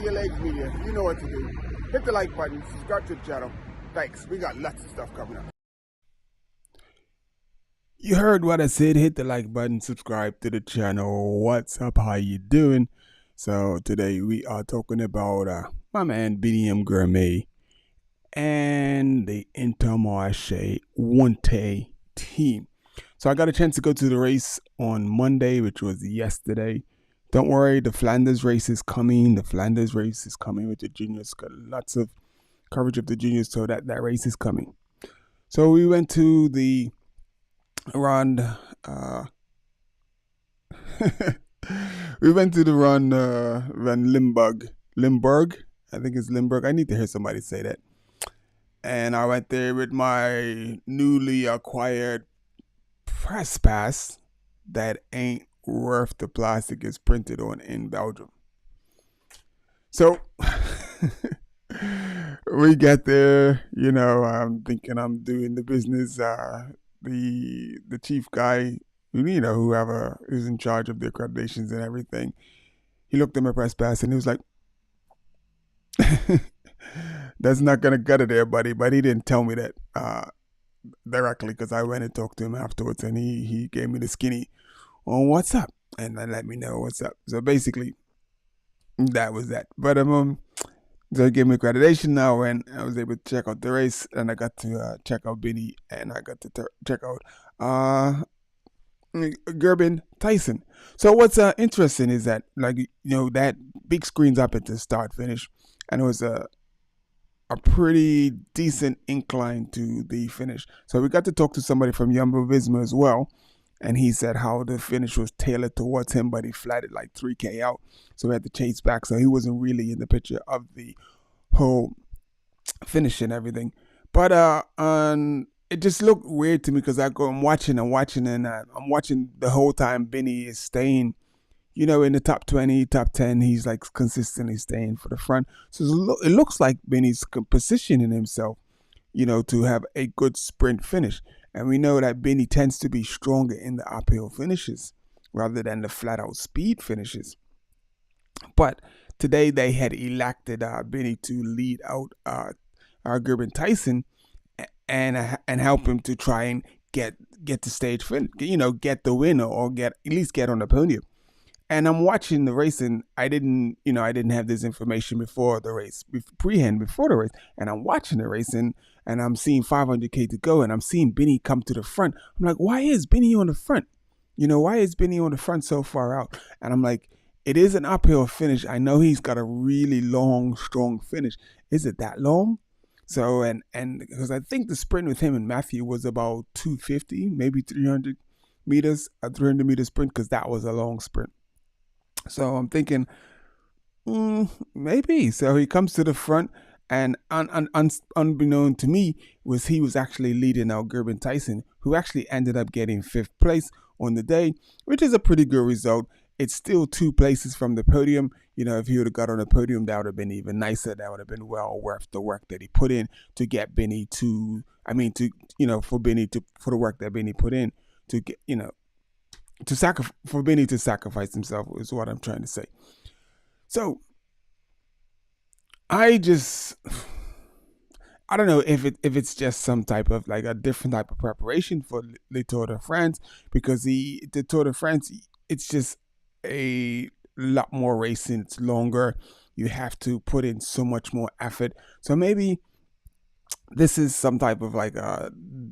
your legs media. You know what to do. Hit the like button, subscribe to the channel. Thanks. We got lots of stuff coming up. You heard what I said. Hit the like button, subscribe to the channel. What's up? How you doing? So today we are talking about my man Biniam Girmay and the Intermarché One-Tay team. So I got a chance to go to the race on Monday, which was yesterday. Don't worry, the Flanders race is coming. The Flanders race is coming with the juniors. Got lots of coverage of the juniors, so that race is coming. So we went to the Ronde. We went to the Ronde van Limburg. I think it's Limburg. I need to hear somebody say that. And I went there with my newly acquired press pass that ain't worth the plastic it's printed on in Belgium. So we get there, I'm thinking I'm doing the business. The chief guy, who's in charge of the accreditations and everything, he looked at my press pass and he was like, that's not gonna cut it there, buddy. But he didn't tell me that directly, because I went and talked to him afterwards, and he gave me the skinny on what's up, and then let me know what's up. So basically, that was that. But so he gave me accreditation now, and I was able to check out the race, and I got to check out Bini, and I got to check out Gerben Thijssen. So what's interesting is that, that big screen's up at the start finish, and it was a pretty decent incline to the finish. So we got to talk to somebody from Jumbo-Visma as well, and he said how the finish was tailored towards him, but he flatted like 3K out, so we had to chase back. So he wasn't really in the picture of the whole finish and everything. But it just looked weird to me, because I'm watching the whole time Bini is staying, in the top 20, top 10. He's like consistently staying for the front. So it looks like Bini's positioning himself, to have a good sprint finish. And we know that Bini tends to be stronger in the uphill finishes rather than the flat out speed finishes. But today they had elected Bini to lead out Gerben Thijssen and help him to try and get the stage finish, get the winner, or at least get on the podium. And I'm watching the race, and I didn't have this information before the race, before the race. And I'm watching the race, and I'm seeing 500K to go, and I'm seeing Bini come to the front. I'm like, why is Bini on the front? Why is Bini on the front so far out? And I'm like, it is an uphill finish. I know he's got a really long, strong finish. Is it that long? So, and because I think the sprint with him and Matthew was about 250, maybe 300 meters, a 300 meter sprint, because that was a long sprint. So I'm thinking, maybe. So he comes to the front, and unbeknown to me, he was actually leading out Gerben Thijssen, who actually ended up getting 5th place on the day, which is a pretty good result. It's still 2 places from the podium. If he would have got on the podium, that would have been even nicer. That would have been well worth the work that he put in to get Bini for the work that Bini put in to get, for Bini to sacrifice himself, is what I'm trying to say. So I don't know if it's just some type of like a different type of preparation for the Tour de France, because the Tour de France, it's just a lot more racing. It's longer. You have to put in so much more effort. So maybe this is some type of like a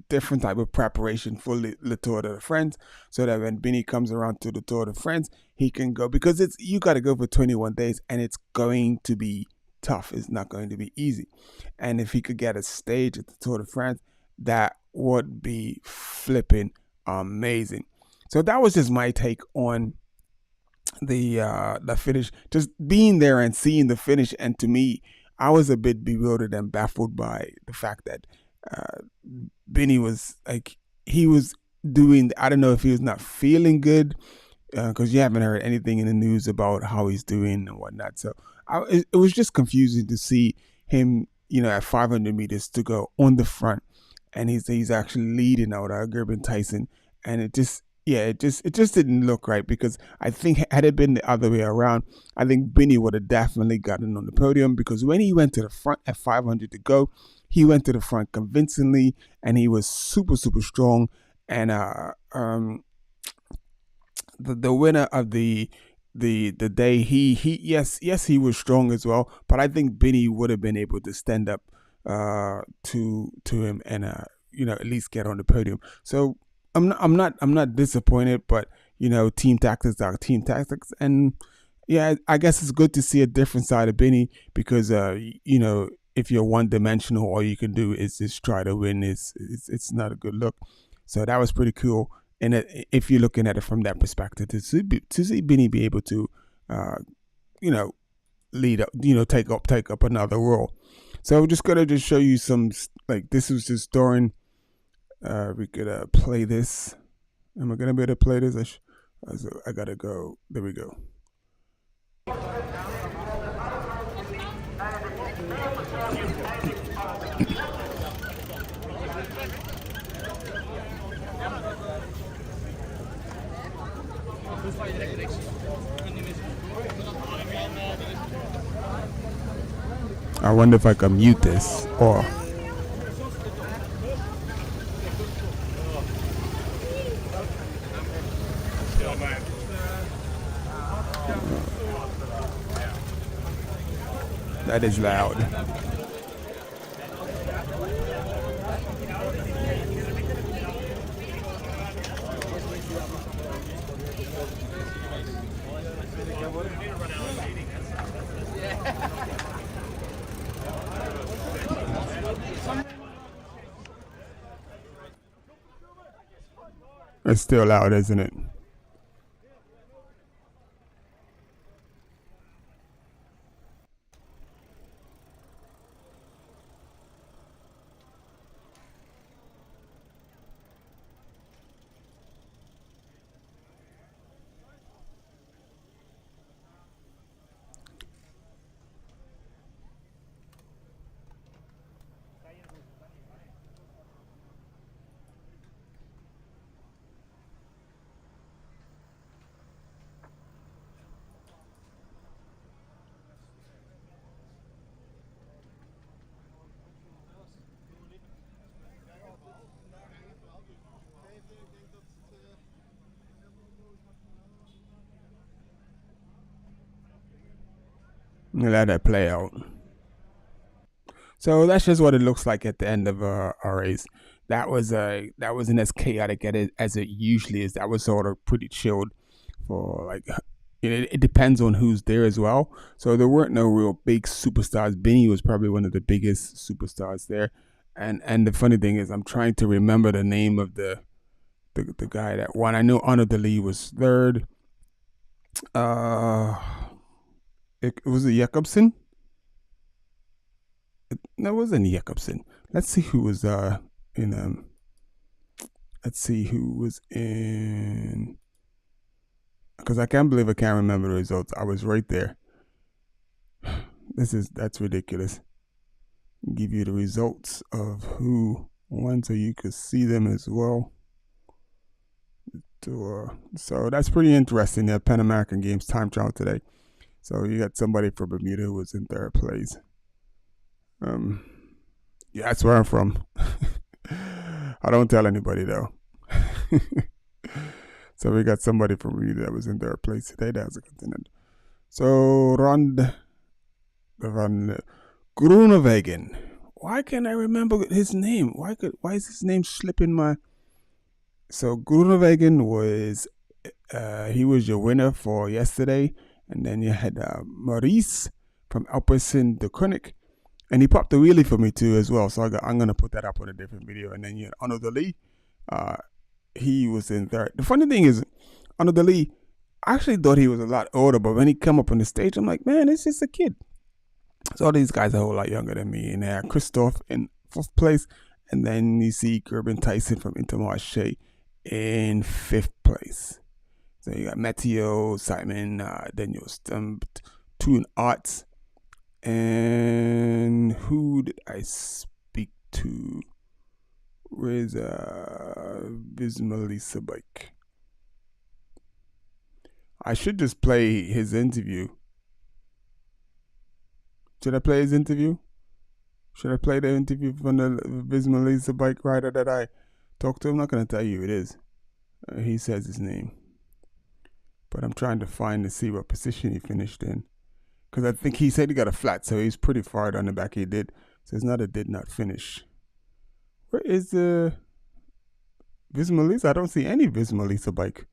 different type of preparation for the Tour de France, so that when Bini comes around to the Tour de France, he can go, because you got to go for 21 days, and it's going to be tough. It's not going to be easy. And if he could get a stage at the Tour de France, that would be flipping amazing. So that was just my take on the finish, just being there and seeing the finish. And to me, I was a bit bewildered and baffled by the fact that Bini was like, he was doing, I don't know if he was not feeling good, because you haven't heard anything in the news about how he's doing and whatnot. So it was just confusing to see him, at 500 meters to go on the front, and he's actually leading out Gerben Thijssen, and it just yeah, it just didn't look right because I think had it been the other way around, I think Binny would have definitely gotten on the podium because when he went to the front at 500 to go, he went to the front convincingly and he was super super strong. And the winner of the day, he yes he was strong as well, but I think Binny would have been able to stand up to him and at least get on the podium. So I'm not disappointed, but team tactics are team tactics, and yeah, I guess it's good to see a different side of Benny because if you're one dimensional, all you can do is just try to win. It's not a good look. So that was pretty cool. And if you're looking at it from that perspective, to see Benny be able to, uh, you know, lead up, take up another role. So we're just gonna just show you some like this was just during. We could play this. Am I gonna be able to play this? I gotta go. There we go. I wonder if I can mute this or. That is loud. It's still loud, isn't it? Let that play out. So that's just what it looks like at the end of our race. That wasn't as chaotic as it usually is. That was sort of pretty chilled for like. It depends on who's there as well. So there weren't no real big superstars. Benny was probably one of the biggest superstars there. And the funny thing is, I'm trying to remember the name of the guy that won. I know Honor the Lee was third. Uh, it was it Jakobsen? No, it wasn't Jakobsen. Let's see who was in let's see who was in because I can't believe I can't remember the results. I was right there. That's ridiculous. Give you the results of who won so you could see them as well. So that's pretty interesting. The Pan American Games time trial today. So you got somebody from Bermuda who was in third place. Yeah, that's where I'm from. I don't tell anybody though. So we got somebody from Bermuda that was in third place today. That's a continent. So Ronde van Groenewegen. Why can't I remember his name? Why is his name slipping my? So Groenewegen was he was your winner for yesterday, and then you had Maurice from Alpecin de Koenig, and he popped the wheelie for me too as well. So I'm gonna put that up on a different video. And then you had Honor the Lee. He was in third. The funny thing is, Honor the Lee, I actually thought he was a lot older, but when he come up on the stage, I'm like, man, it's just a kid. So all these guys are a whole lot younger than me. And there, Christophe in fourth place, and then you see Gerben Thijssen from Intermarché in fifth place. So you got Matteo, Simon, Daniel Stumpt, two in arts. And who did I speak to? Where's Bismillah Sabike? I should just play his interview. Should I play his interview? Should I play the interview from the Vismalisa bike rider that I talked to? I'm not going to tell you who it is. He says his name. But I'm trying to find to see what position he finished in. Because I think he said he got a flat, so he's pretty far down the back. He did. So it's not a did not finish. Where is the Vismalisa? I don't see any Vismalisa bike.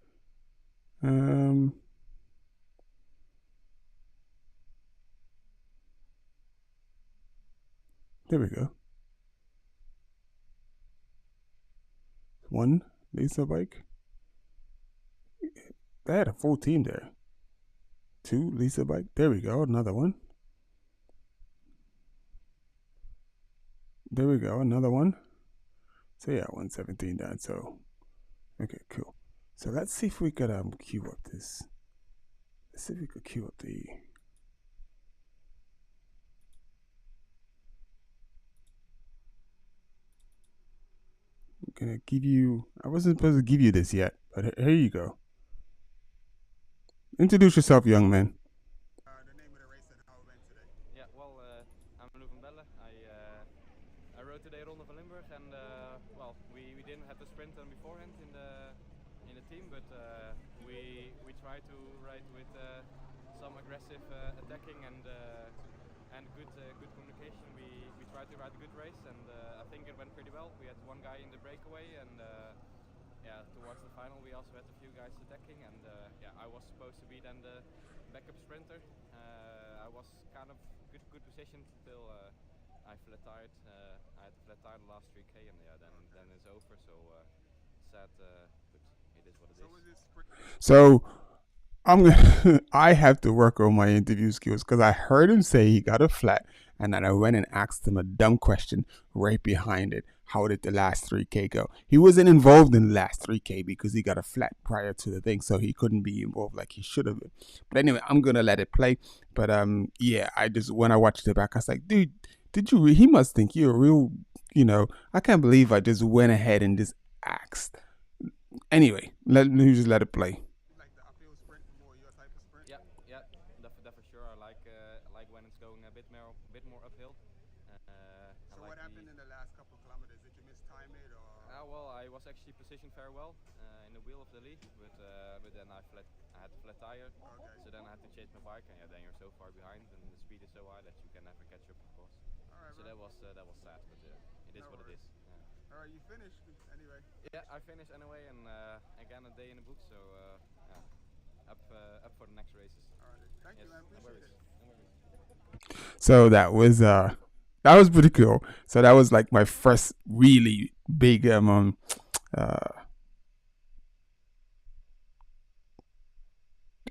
There we go. One Lisa bike. They had a full team there. Two Lisa bike. There we go. Another one. There we go. Another one. So yeah, 117 down. So okay, cool. So let's see if we could queue up this. Let's see if we could queue up the. I'm gonna give you. I wasn't supposed to give you this yet, but here you go. Introduce yourself, young man. The name of the race and how it went today. Yeah, well, I'm Lou van Belle. I rode today Ronde van Limburg, and well, we didn't have the sprint done beforehand in the team, but we tried to ride with some aggressive attacking and good communication. We tried to ride a good race, and I think it went pretty well. We had one guy in the breakaway, and yeah, towards the final we also had a few guys attacking, and yeah, I was supposed to be then the backup sprinter. I was kind of good position till I flat tired. I had flat tire the last 3k, and yeah, then it's over. So sad, but it is what it is. So I'm gonna. I have to work on my interview skills because I heard him say he got a flat, and then I went and asked him a dumb question right behind it. How did the last 3K go? He wasn't involved in the last 3K because he got a flat prior to the thing, so he couldn't be involved like he should have been. But anyway, I'm gonna let it play. But yeah, I just when I watched it back, I was like, dude, did you? He must think you're a real. I can't believe I just went ahead and just asked. Anyway, let me just let it play. That for sure. I like when it's going a bit more uphill. So what happened in the last couple of kilometers? Did you mistime it or? Well, I was actually positioned very well in the wheel of the lead, but then I had a flat tire, Okay. so then I had to change my bike, and yeah, then you're so far behind, and the speed is so high that you can never catch up, of course. All right, So bro. that was sad, but it is No what it is. All right, you finished anyway. Yeah, I finished anyway, and again a day in the book, so yeah, up for the next races. All right, thank you, man. No Appreciate worries. it. No worries. So that was pretty cool. So that was like my first really big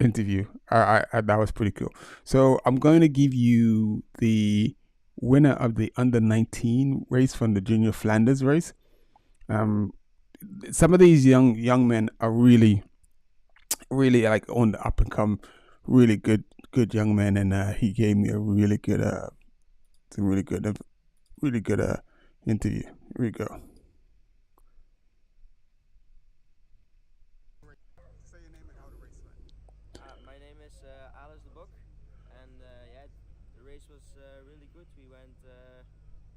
interview. I that was pretty cool. So I'm going to give you the winner of the under 19 race from the Junior Flanders race. Some of these young men are really like on the up and come, really good young men, and he gave me a really good interview. Here we go. Say your name and how the race went. My name is Alice de Bok, and yeah, the race was really good. We went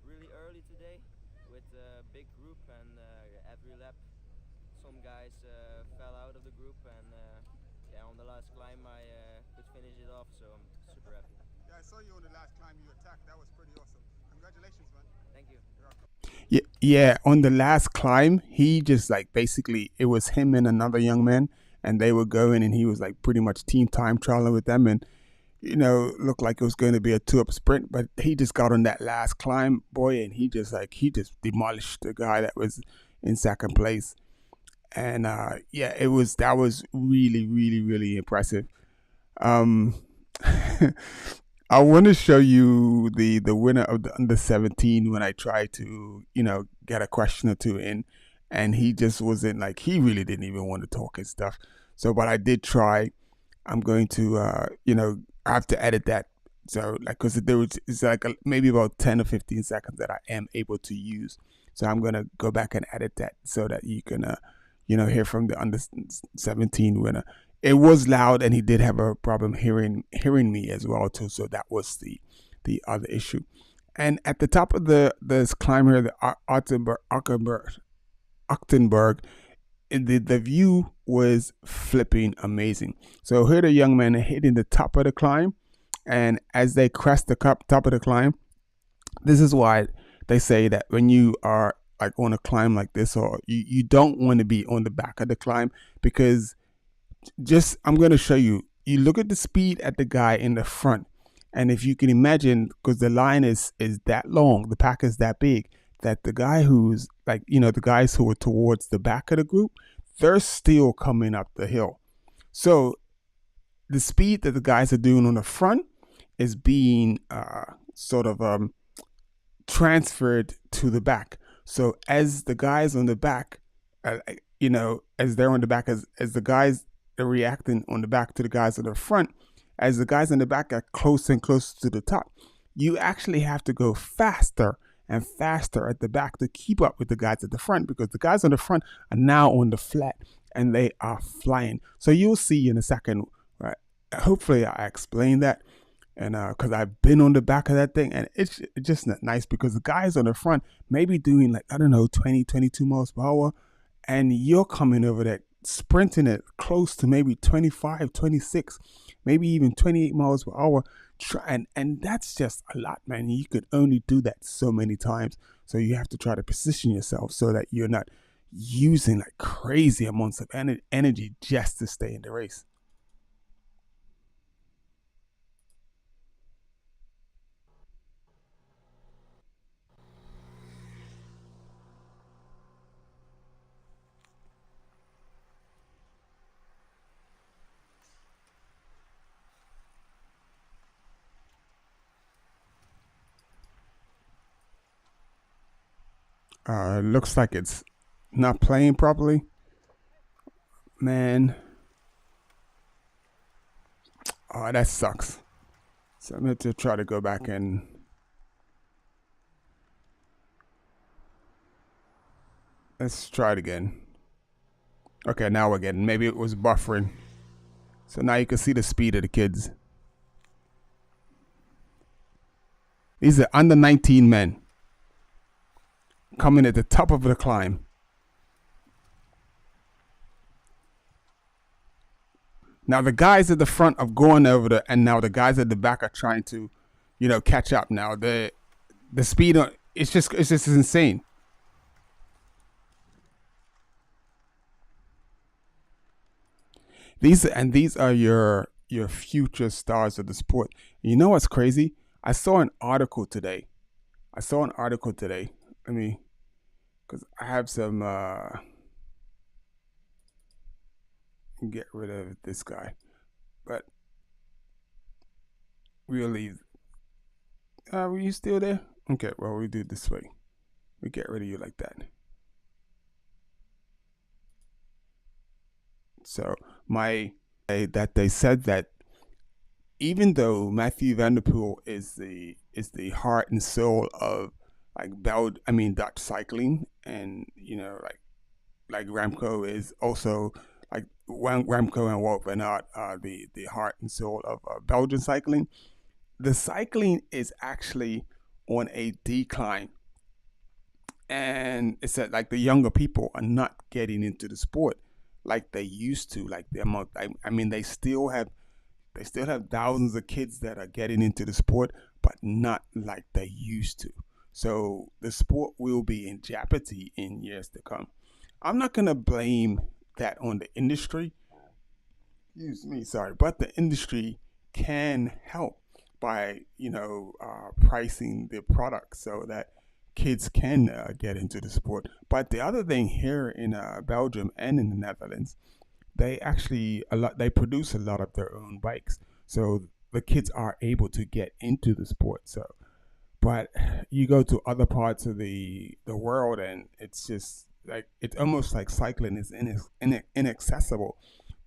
really early today with a big group, and every lap some guys fell out of the group, and yeah, on the last climb I could finish it off, so I'm super happy. Yeah, I saw you on the last climb you attacked. That was pretty awesome. Congratulations, man. Thank you. You're welcome. Yeah, on the last climb, he just like basically it was him and another young man, and they were going, and he was like pretty much team time trialing with them, and looked like it was going to be a 2-up sprint, but he just got on that last climb, boy, and he just demolished the guy that was in second place, and yeah, that was really, really, really impressive. I want to show you the winner of the under 17 when I tried to, get a question or two in, and he just wasn't like, he really didn't even want to talk and stuff. So, but I did try. I'm going to, I have to edit that. So, like, because it's like maybe about 10 or 15 seconds that I am able to use. So I'm going to go back and edit that so that you can, hear from the under 17 winner. it was loud, and he did have a problem hearing me as well too. So that was the other issue. And at the top of this climb here, the Ochtenberg, the view was flipping amazing. So here the young men are hitting the top of the climb, and as they crest the top of the climb, this is why they say that when you are like on a climb like this, or you don't want to be on the back of the climb, because I'm going to show you. You look at the speed at the guy in the front, and if you can imagine, because the line is that long, the pack is that big, that the guy who's like, the guys who are towards the back of the group, they're still coming up the hill. So the speed that the guys are doing on the front is being sort of transferred to the back. So as the guys on the back, as they're on the back, as the guys are reacting on the back to the guys on the front, as the guys in the back are closer and closer to the top, you actually have to go faster and faster at the back to keep up with the guys at the front, because the guys on the front are now on the flat and they are flying. So you'll see in a second, right? Hopefully I explain that, and because I've been on the back of that thing, and it's just not nice, because the guys on the front may be doing like, 20, 22 miles per hour, and you're coming over that, sprinting it close to maybe 25, 26, maybe even 28 miles per hour. And that's just a lot, man. You could only do that so many times. So you have to try to position yourself so that you're not using like crazy amounts of energy just to stay in the race. Looks like it's not playing properly. Man. Oh, that sucks. So I'm going to try to go back and... Let's try it again. Okay, now we're getting... Maybe it was buffering. So now you can see the speed of the kids. These are under 19 men coming at the top of the climb. Now the guys at the front are going over there, and now the guys at the back are trying to, catch up. Now the speed on it's just insane. These are your future stars of the sport. You know what's crazy? I saw an article today. Let me, because I have some, get rid of this guy, but we'll leave. Were you still there? Okay, well, we do it this way. We get rid of you like that. So that they said that even though Mathieu van der Poel is the heart and soul of like Dutch cycling, and like Remco is also like Remco and Wout van Aert are the heart and soul of Belgian cycling. The cycling is actually on a decline, and it's that like the younger people are not getting into the sport like they used to. Like the amount, they still have thousands of kids that are getting into the sport, but not like they used to. So the sport will be in jeopardy in years to come. I'm not going to blame that on the industry. But the industry can help by, pricing the product so that kids can get into the sport. But the other thing here in Belgium and in the Netherlands, they produce a lot of their own bikes. So the kids are able to get into the sport. So, but you go to other parts of the world, and it's just like, it's almost like cycling is inaccessible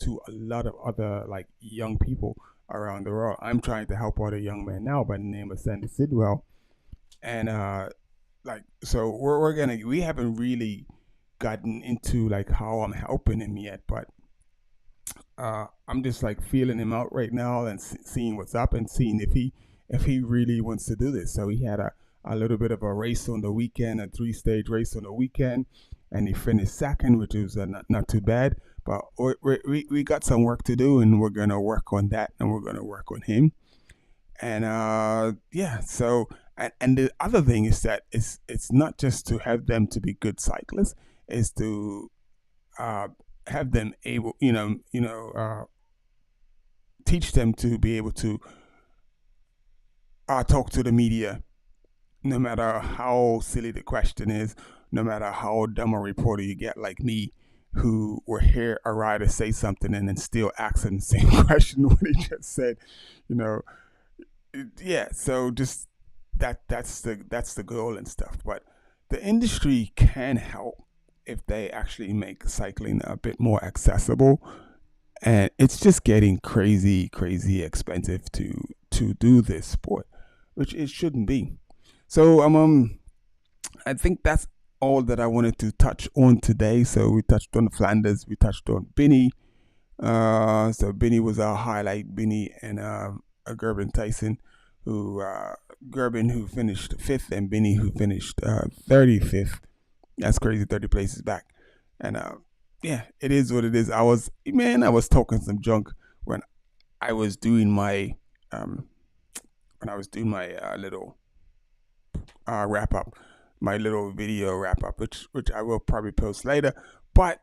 to a lot of other like young people around the world. I'm trying to help out a young man now by the name of Sandy Sidwell, and so we haven't really gotten into like how I'm helping him yet, but I'm just like feeling him out right now and seeing what's up and seeing if he really wants to do this. So he had a little bit of a race on the weekend, a 3-stage race on the weekend, and he finished second, which was not too bad. But we got some work to do, and we're gonna work on that, and we're gonna work on him. And yeah, so and the other thing is that it's not just to have them to be good cyclists, is to have them able, teach them to be able to talk to the media, no matter how silly the question is, no matter how dumb a reporter you get like me, who will hear a rider say something and then still ask him the same question what he just said, yeah. So just that's the goal and stuff. But the industry can help if they actually make cycling a bit more accessible. And it's just getting crazy expensive to do this sport, which it shouldn't be. So I think that's all that I wanted to touch on today. So we touched on Flanders, we touched on Binny. So Binny was our highlight. Binny and Gerben Thijssen, Gerben who finished 5th, and Binny who finished 35th. That's crazy, 30 places back. And yeah, it is what it is. I was talking some junk when I was doing my little wrap up, my little video wrap up, which I will probably post later. But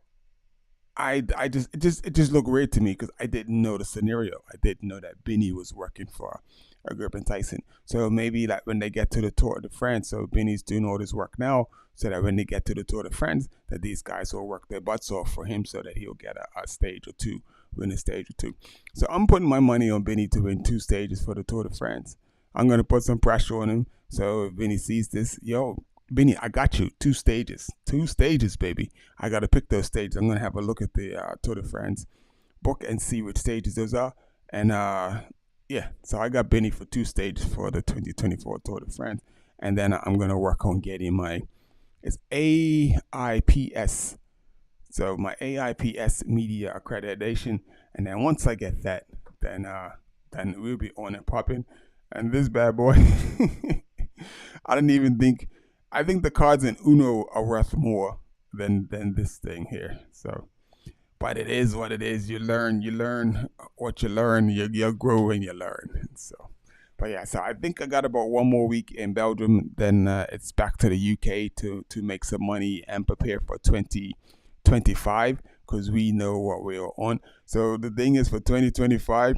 it just looked weird to me because I didn't know the scenario. I didn't know that Binny was working for Gerben Thijssen. So maybe like when they get to the Tour de France, so Binny's doing all this work now, so that when they get to the Tour de France, that these guys will work their butts off for him, so that he'll get a stage or two, win a stage or two. So I'm putting my money on Binny to win 2 stages for the Tour de France. I'm gonna put some pressure on him. So if Binny sees this, Binny, I got you 2 stages, baby. I gotta pick those stages. I'm gonna have a look at the Tour de France book and see which stages those are. And yeah, so I got Binny for 2 stages for the 2024 Tour de France, and then I'm gonna work on getting it's AIPS. So my AIPS media accreditation, and then once I get that, then we'll be on and popping. And this bad boy, I think the cards in Uno are worth more than this thing here. So, but it is what it is. You learn what you learn. You grow and you learn. So, but yeah, so I think I got about 1 more week in Belgium. Then it's back to the UK to make some money and prepare for 2025, because we know what we're on. So the thing is, for 2025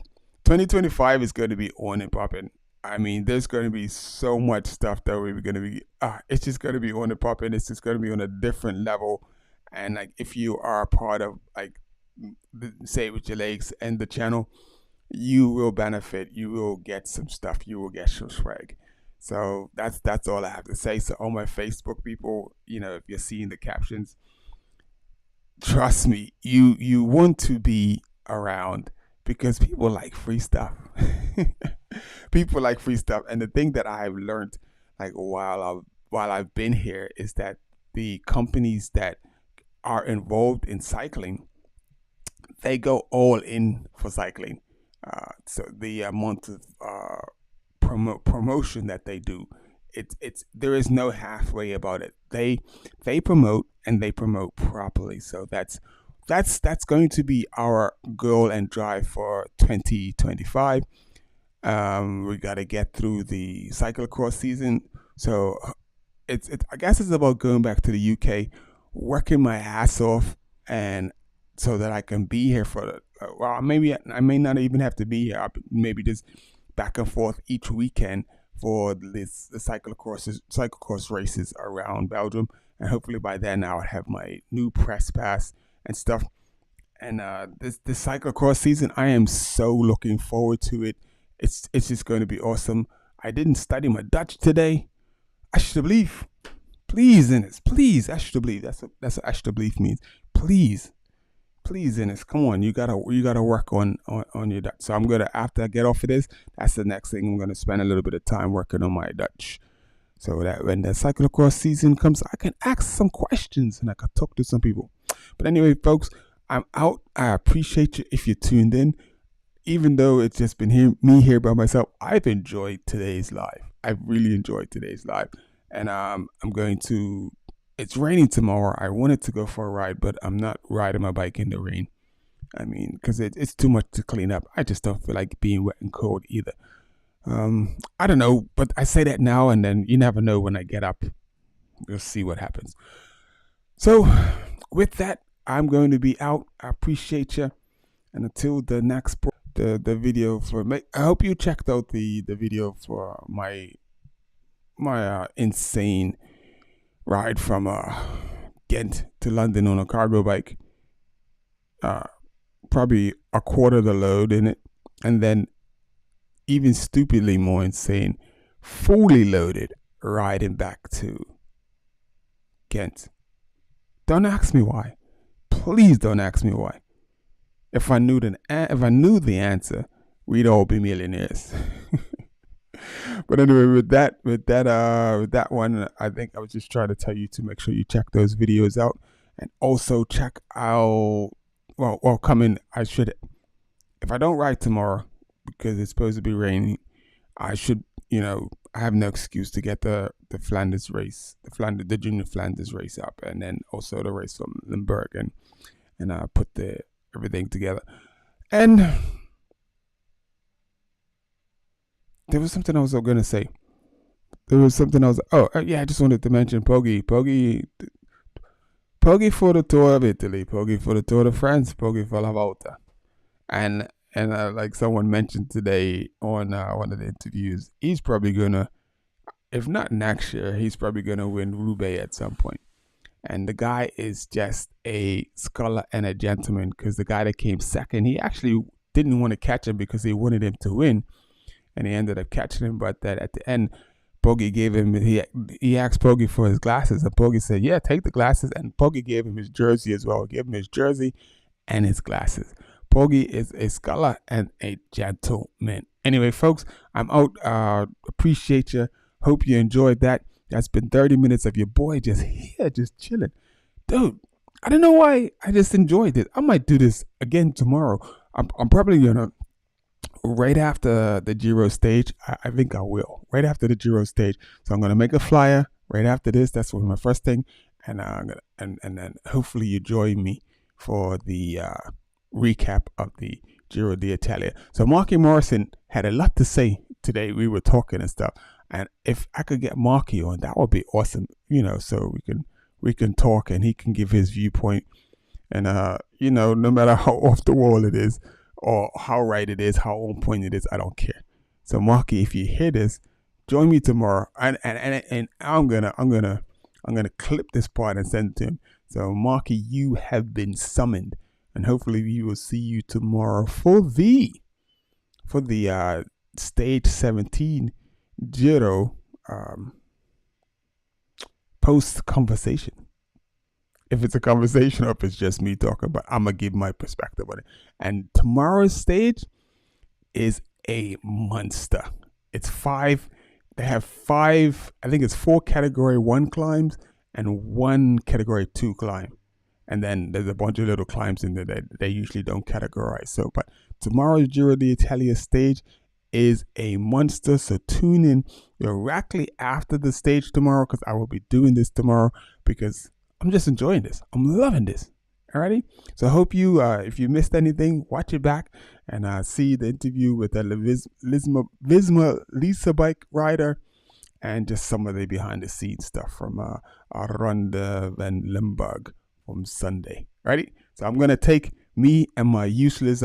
is going to be on and popping. I mean, there's going to be so much stuff that we're going to be, it's just going to be on and popping. It's just going to be on a different level. And like, if you are a part of like Say It With Your Legs and the channel, you will benefit. You will get some stuff. You will get some swag. So that's all I have to say. So all my Facebook people, if you're seeing the captions, trust me, you want to be around, because people like free stuff. People like free stuff. And the thing that I've learned, like while I've been here, is that the companies that are involved in cycling, they go all in for cycling. So the amount of promotion that they do, it's there is no halfway about it. They promote, and they promote properly. So that's going to be our goal and drive for 2025. We got to get through the cyclocross season. So I guess it's about going back to the UK, working my ass off, and so that I can be here for maybe I may not even have to be here. I'll maybe just back and forth each weekend for the cyclocross races around Belgium, and hopefully by then I'll have my new press pass and stuff. And this cyclocross season, I am so looking forward to it. It's just going to be awesome. I didn't study my Dutch today. Alsjeblieft. Please, Ines. Please, alsjeblieft. That's what alsjeblieft means. Please, Ines. Come on. You gotta work on your Dutch. So I'm gonna, after I get off of this, that's the next thing. I'm gonna spend a little bit of time working on my Dutch, so that when the cyclocross season comes, I can ask some questions and I can talk to some people. But anyway, folks, I'm out. I appreciate you if you tuned in. Even though it's just been me here by myself, I've enjoyed today's live. I've really enjoyed today's live. And I'm going to, it's raining tomorrow. I wanted to go for a ride, but I'm not riding my bike in the rain. I mean, because it's too much to clean up. I just don't feel like being wet and cold either. I don't know, but I say that now, and then you never know when I get up. We'll see what happens. So with that, I'm going to be out. I appreciate you. And until the next the video for me, I hope you checked out the video for my insane ride from Ghent to London on a cargo bike. Probably a quarter the load in it, and then even stupidly more insane, fully loaded riding back to Ghent. Don't ask me why. Please don't ask me why. If I knew the answer, we'd all be millionaires. But anyway, with that one, I think I was just trying to tell you to make sure you check those videos out, and also check out. Well, coming. I should. If I don't ride tomorrow because it's supposed to be raining, I should. I have no excuse to get the Flanders race, the junior Flanders race up, and then also the race from Limburg, and put everything together. And there was something I was going to say. I just wanted to mention Poggi for the Tour of Italy, Poggi for the Tour de France, Poggi for La Volta. And like someone mentioned today on one of the interviews, he's probably gonna, if not next year, he's probably gonna win Roubaix at some point. And the guy is just a scholar and a gentleman, because the guy that came second, he actually didn't want to catch him because he wanted him to win, and he ended up catching him. But that at the end, Poggi gave him, he asked Poggi for his glasses, and Poggi said, yeah, take the glasses. And Poggi gave him his jersey as well. Gave him his jersey and his glasses. Poggi is a scholar and a gentleman. Anyway, folks, I'm out. Appreciate you. Hope you enjoyed that. That's been 30 minutes of your boy just here, just chilling. Dude, I don't know why. I just enjoyed it. I might do this again tomorrow. I'm probably going to, right after the Giro stage, I think I will. Right after the Giro stage. So I'm going to make a flyer right after this. That's my first thing. And then hopefully you join me for the recap of the Giro d'Italia. So Marky Morrison had a lot to say today. We were talking and stuff. And if I could get Marky on, that would be awesome. So we can talk and he can give his viewpoint. And no matter how off the wall it is, or how right it is, how on point it is, I don't care. So Marky, if you hear this, join me tomorrow, and I'm gonna clip this part and send it to him. So Marky, you have been summoned, and hopefully we will see you tomorrow for the stage 17 Giro post conversation. If it's a conversation or if it's just me talking, but I'm going to give my perspective on it. And tomorrow's stage is a monster. It's 5. They have 5, I think it's 4 category 1 climbs and 1 category 2 climb. And then there's a bunch of little climbs in there that they usually don't categorize. So, but tomorrow's Giro d'Italia stage is a monster. So tune in directly after the stage tomorrow, because I will be doing this tomorrow, because I'm just enjoying this. I'm loving this. Alrighty. So I hope you, if you missed anything, watch it back and see the interview with the Visma Lisa bike rider, and just some of the behind the scenes stuff from Ronde van Limburg from Sunday. Alrighty. So I'm gonna take me and my useless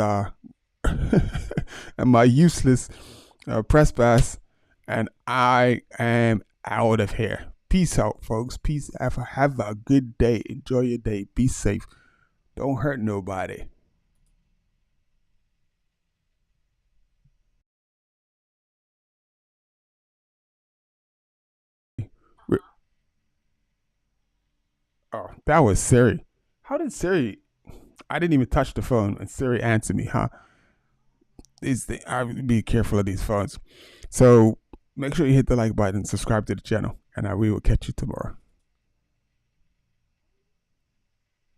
press pass, and I am out of here. Peace out, folks. Peace. Have a good day. Enjoy your day. Be safe. Don't hurt nobody. Oh, that was Siri. How did Siri? I didn't even touch the phone and Siri answered me, huh? I would be careful of these phones. So make sure you hit the like button, subscribe to the channel, and we will catch you tomorrow.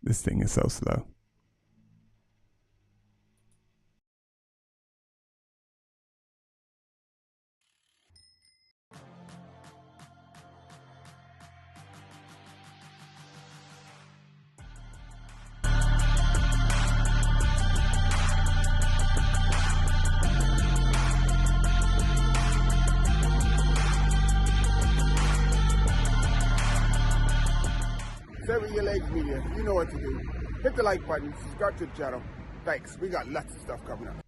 This thing is so slow. you. You know what to do. Hit the like button, subscribe to the channel. Thanks. We got lots of stuff coming up.